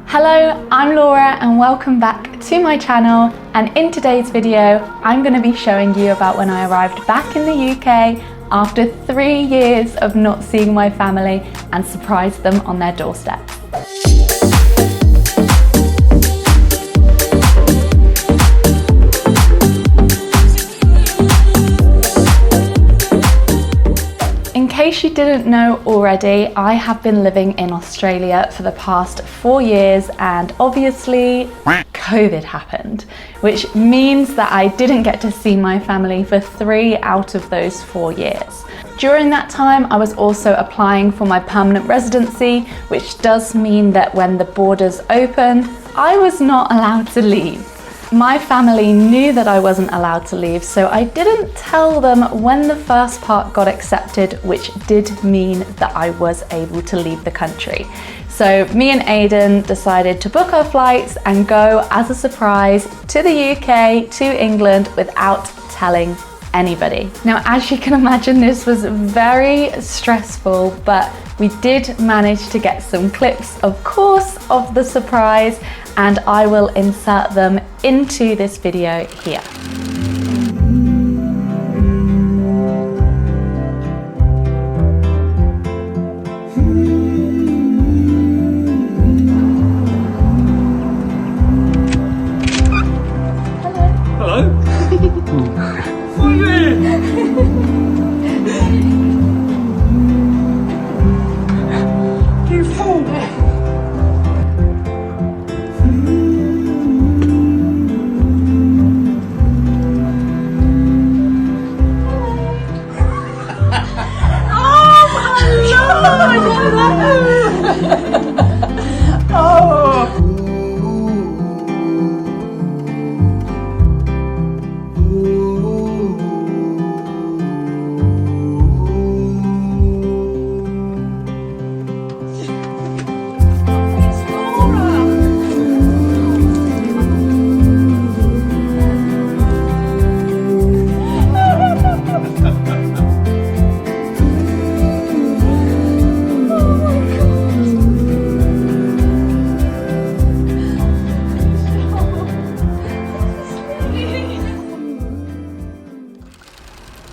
Hello, I'm Laura and welcome back to my channel, and in today's video I'm going to be showing you about when I arrived back in the UK after 3 years of not seeing my family and surprised them on their doorstep. In case you didn't know already, I have been living in Australia for the past 4 years, and obviously COVID happened, which means that I didn't get to see my family for 3 out of those 4 years. During that time, I was also applying for my permanent residency, which does mean that when the borders opened, I was not allowed to leave. My family knew that I wasn't allowed to leave, so I didn't tell them when the first part got accepted, which did mean that I was able to leave the country. So me and Aiden decided to book our flights and go as a surprise to the UK, to England, without telling anybody. Now, as you can imagine, this was very stressful, but we did manage to get some clips, of course, of the surprise, and I will insert them into this video here. Hello? What are you in? You fool!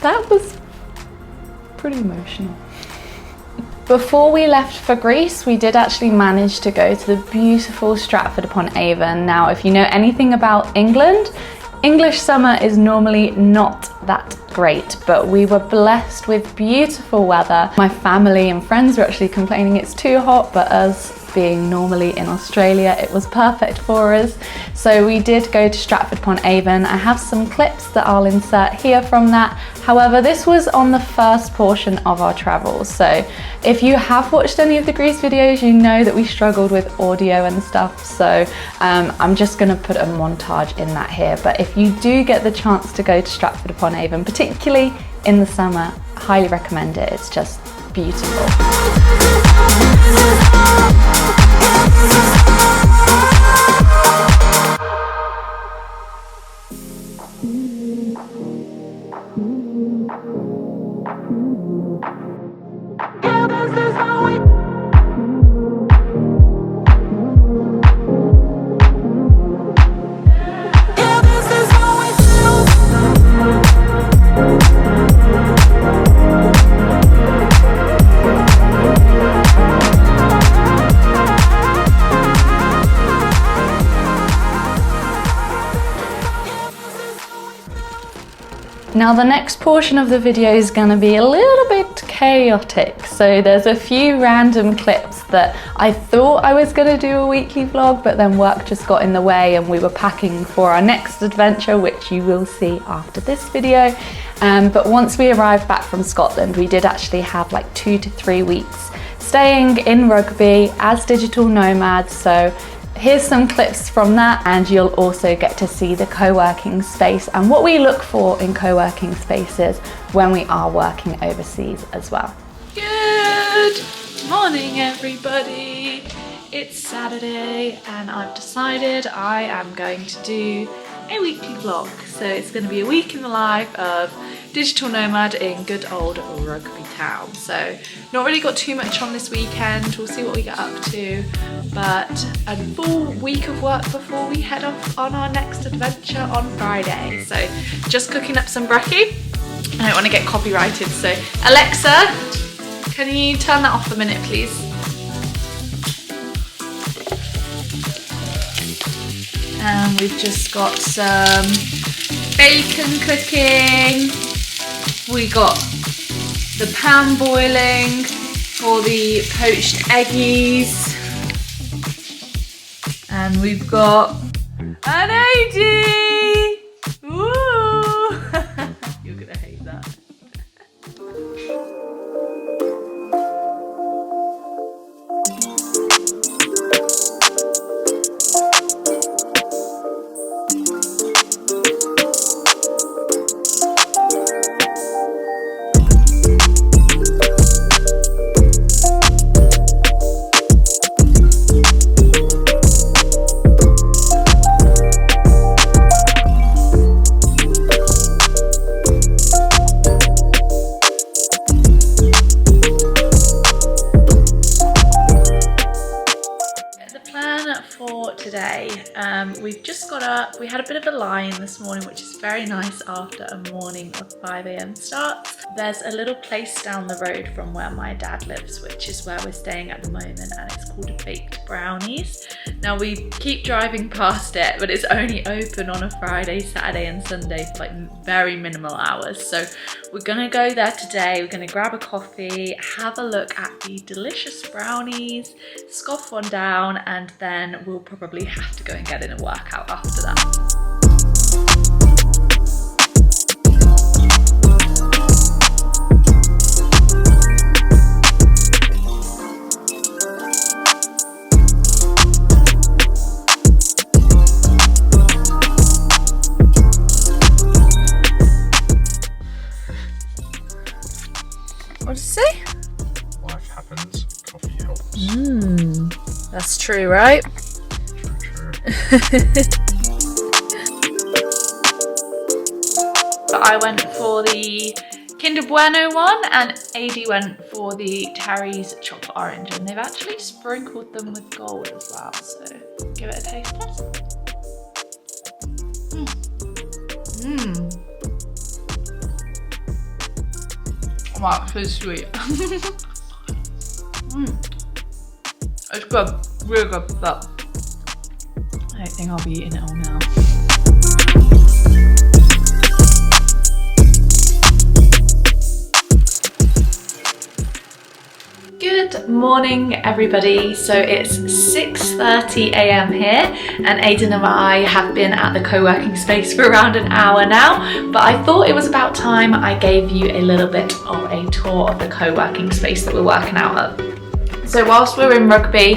That was pretty emotional. Before we left for Greece, we did actually manage to go to the beautiful Stratford Upon Avon. Now, if you know anything about England, English summer is normally not that great, but we were blessed with beautiful weather. My family and friends were actually complaining it's too hot, but us being normally in Australia, it was perfect for us. So we did go to Stratford Upon Avon. I have some clips that I'll insert here from that. However, this was on the first portion of our travels. So if you have watched any of the Greece videos, you know that we struggled with audio and stuff. So I'm just gonna put a montage in that here. But if you do get the chance to go to Stratford Upon Avon, particularly in the summer, I highly recommend it. It's just beautiful. Now the next portion of the video is going to be a little bit chaotic, so there's a few random clips that I thought I was going to do a weekly vlog, but then work just got in the way and we were packing for our next adventure, which you will see after this video. But once we arrived back from Scotland, we did actually have like 2 to 3 weeks staying in Rugby as digital nomads. So here's some clips from that, and you'll also get to see the co-working space and what we look for in co-working spaces when we are working overseas as well. Good morning, everybody. It's Saturday and I've decided I am going to do a weekly vlog. So it's going to be a week in the life of digital nomad in good old Rugby Town. So not really got too much on this weekend. We'll see what we get up to, but a full week of work before we head off on our next adventure on Friday. So just cooking up some brekkie. I don't want to get copyrighted, so Alexa, can you turn that off a minute, please? And we've just got some bacon cooking. We got the pan boiling for the poached eggies. And we've got an AD! Woo! You're gonna hate that. We've just got up. We had a bit of a lie-in this morning, which is very nice after a morning of 5 AM start. There's a little place down the road from where my dad lives, which is where we're staying at the moment, and it's called Baked Brownies. Now we keep driving past it, but it's only open on a Friday, Saturday and Sunday for like very minimal hours. So we're gonna go there today. We're gonna grab a coffee, have a look at the delicious brownies, scoff one down, and then we'll probably have to go and get in a workout after that. What does it say? Life happens, coffee helps. That's true, right? True. I went for the Kinder Bueno one, and AD went for the Terry's chocolate orange, and they've actually sprinkled them with gold as well, so give it a taste test. Wow, it's so sweet. It's good, really good, but I don't think I'll be eating it all now. Good morning, everybody. So it's 6:30 AM here, and Aidan and I have been at the co-working space for around an hour now, but I thought it was about time I gave you a little bit of a tour of the co-working space that we're working out of. So whilst we're in Rugby,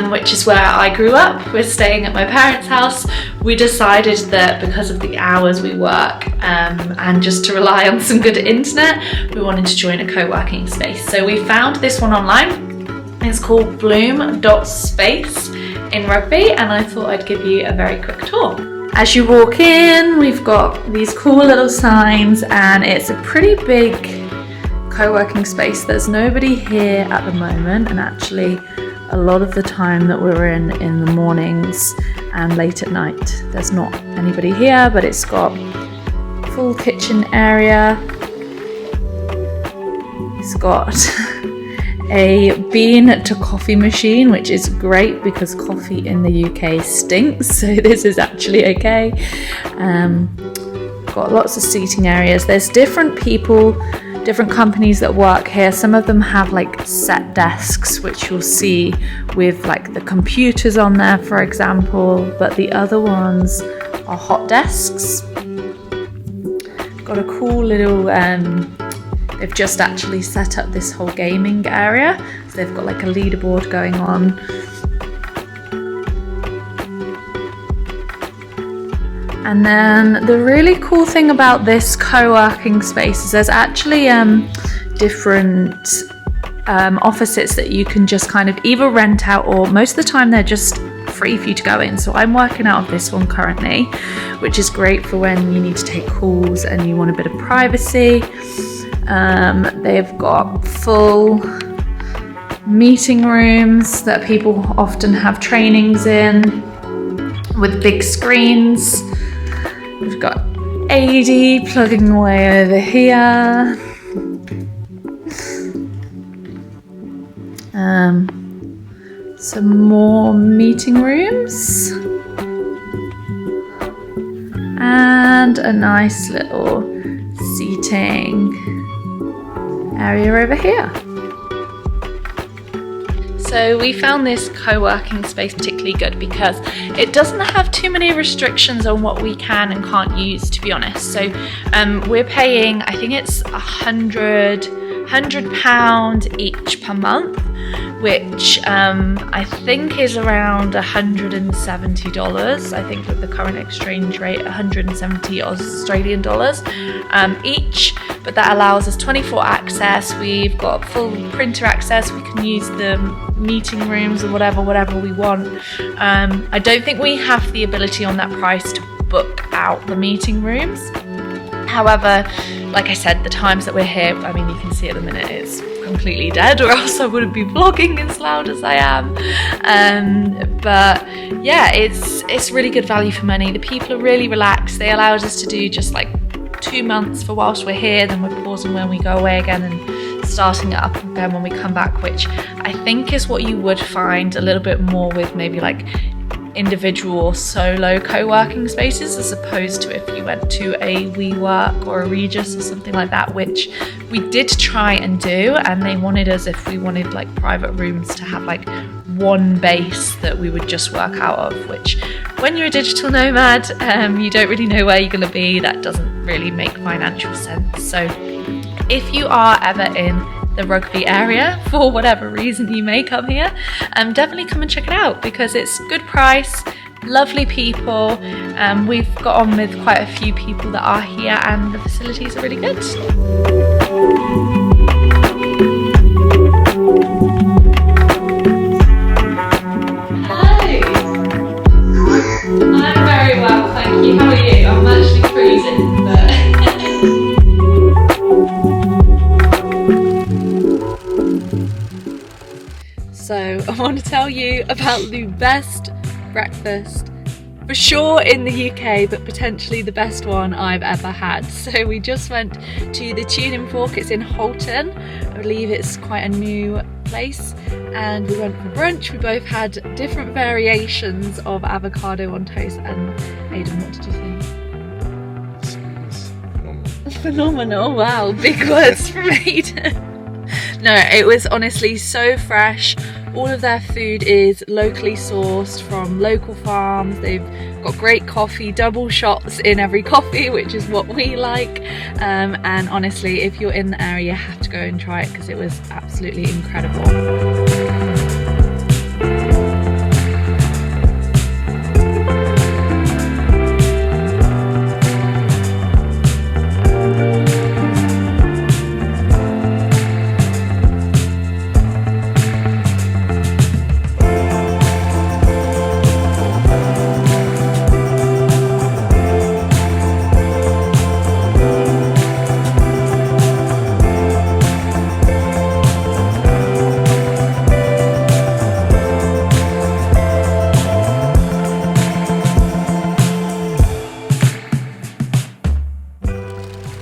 which is where I grew up, we're staying at my parents' house, we decided that because of the hours we work and just to rely on some good internet, we wanted to join a co-working space. So we found this one online. It's called Bloom.Space in Rugby, and I thought I'd give you a very quick tour. As you walk in, we've got these cool little signs, and it's a pretty big co-working space. There's nobody here at the moment, and actually a lot of the time that we're in the mornings and late at night, there's not anybody here, but it's got full kitchen area. It's got a bean to coffee machine, which is great because coffee in the UK stinks, so this is actually okay. Got lots of seating areas. There's different people, different companies that work here. Some of them have like set desks, which you'll see with like the computers on there, for example, but the other ones are hot desks. Got a cool little, they've just actually set up this whole gaming area. So they've got like a leaderboard going on. And then the really cool thing about this co-working space is there's actually different offices that you can just kind of either rent out, or most of the time they're just free for you to go in. So I'm working out of this one currently, which is great for when you need to take calls and you want a bit of privacy. They've got full meeting rooms that people often have trainings in with big screens. We've got AD plugging away over here. Some more meeting rooms. And a nice little seating area over here. So we found this co-working space particularly good because it doesn't have too many restrictions on what we can and can't use, to be honest. So we're paying, I think it's £100 each per month, which I think is around $170. I think with the current exchange rate, 170 Australian dollars each. But that allows us 24 access. We've got full printer access. We can use the meeting rooms or whatever we want. I don't think we have the ability on that price to book out the meeting rooms. However, like I said, the times that we're here, I mean, you can see at the minute it's completely dead, or else I wouldn't be vlogging as loud as I am. But yeah, it's really good value for money. The people are really relaxed. They allowed us to do just like 2 months for whilst we're here, then we're pausing when we go away again and starting it up again when we come back, which I think is what you would find a little bit more with maybe like individual or solo co-working spaces, as opposed to if you went to a WeWork or a Regis or something like that, which we did try and do, and they wanted us, if we wanted like private rooms, to have like one base that we would just work out of, which when you're a digital nomad, you don't really know where you're going to be. That doesn't really make financial sense. So if you are ever in the Rugby area, for whatever reason you may come here, definitely come and check it out, because it's good price, lovely people. We've got on with quite a few people that are here, and the facilities are really good. I'm very well, thank you. How are you? I'm actually freezing, but so I want to tell you about the best breakfast, for sure in the UK, but potentially the best one I've ever had. So we just went to the Tune and Fork. It's in Holton. I believe it's quite a new place, and we went for brunch. We both had different variations of avocado on toast. And Aidan, what did you think? Phenomenal. Wow, big words from Aidan. No, it was honestly so fresh. All of their food is locally sourced from local farms. They've got great coffee, double shots in every coffee, which is what we like. And honestly, if you're in the area, you have to go and try it, because it was absolutely incredible.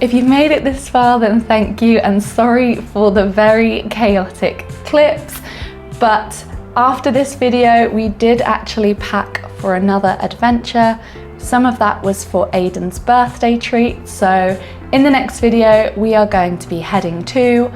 If you've made it this far, then thank you, and sorry for the very chaotic clips. But after this video, we did actually pack for another adventure. Some of that was for Aidan's birthday treat. So in the next video, we are going to be heading to